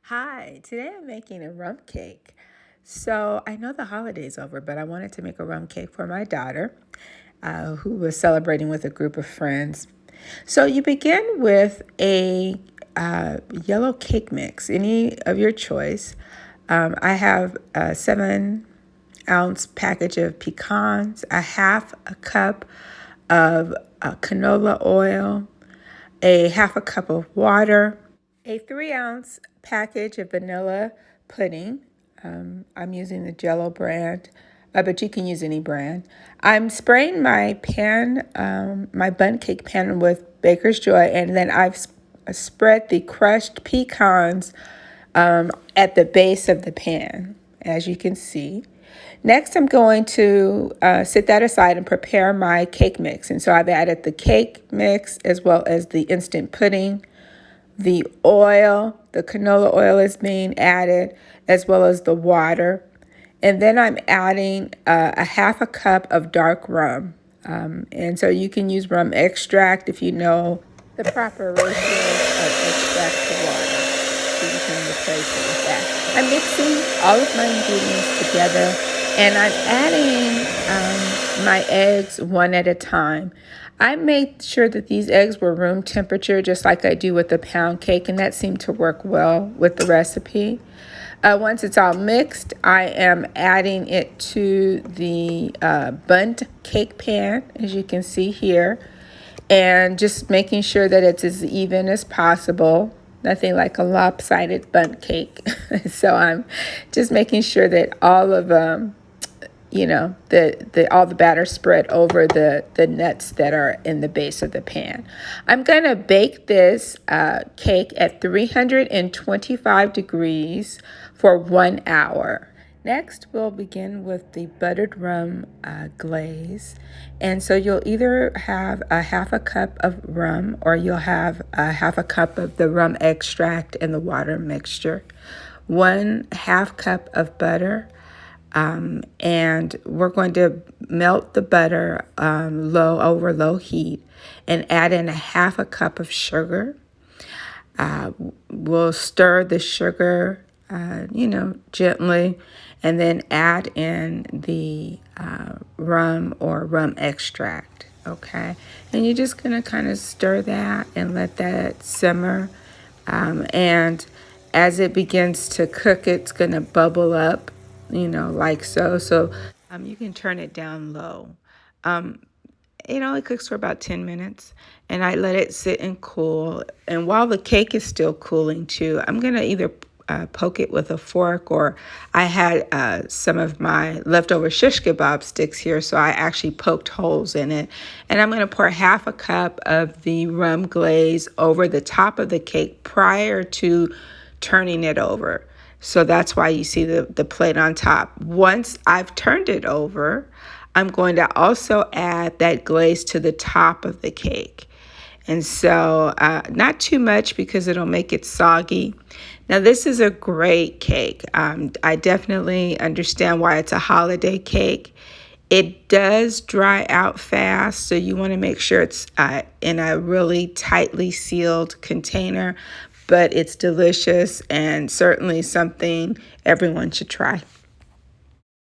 Hi, today I'm making a rum cake. So I know the holiday's over, but I wanted to make a rum cake for my daughter, who was celebrating with a group of friends. So you begin with a yellow cake mix, any of your choice. I have a 7-ounce package of pecans, a half a cup of canola oil, a half a cup of water, a 3-ounce package of vanilla pudding. I'm using the Jello brand, but you can use any brand. I'm spraying my pan, my bun cake pan with Baker's Joy, and then I've spread the crushed pecans at the base of the pan, as you can see. Next, I'm going to set that aside and prepare my cake mix. And so I've added the cake mix as well as the instant pudding. The oil, the canola oil is being added, as well as the water. And then I'm adding a half a cup of dark rum. And so you can use rum extract if you know the proper ratio of extract to water. So you can replace it with that. I'm mixing all of my ingredients together, and I'm adding my eggs one at a time. I made sure that these eggs were room temperature, just like I do with the pound cake, and that seemed to work well with the recipe. Once it's all mixed, I am adding it to the bundt cake pan, as you can see here, and just making sure that it's as even as possible. Nothing like a lopsided bundt cake. So I'm just making sure that all of all the batter spread over the nuts that are in the base of the pan. I'm going to bake this cake at 325 degrees for 1 hour. Next, we'll begin with the buttered rum glaze. And so you'll either have a half a cup of rum or you'll have a half a cup of the rum extract and the water mixture. 1/2 cup of butter. And we're going to melt the butter over low heat and add in a half a cup of sugar. We'll stir the sugar, gently, and then add in the rum or rum extract, okay? And you're just going to kind of stir that and let that simmer. And as it begins to cook, it's going to bubble up, like so. So you can turn it down low. It only cooks for about 10 minutes, and I let it sit and cool. And while the cake is still cooling too, I'm going to either poke it with a fork, or I had some of my leftover shish kebab sticks here, so I actually poked holes in it. And I'm going to pour half a cup of the rum glaze over the top of the cake prior to turning it over. So that's why you see the plate on top. Once I've turned it over, I'm going to also add that glaze to the top of the cake. And so not too much because it'll make it soggy. Now, this is a great cake. I definitely understand why it's a holiday cake. It does dry out fast, so you want to make sure it's in a really tightly sealed container, but it's delicious and certainly something everyone should try.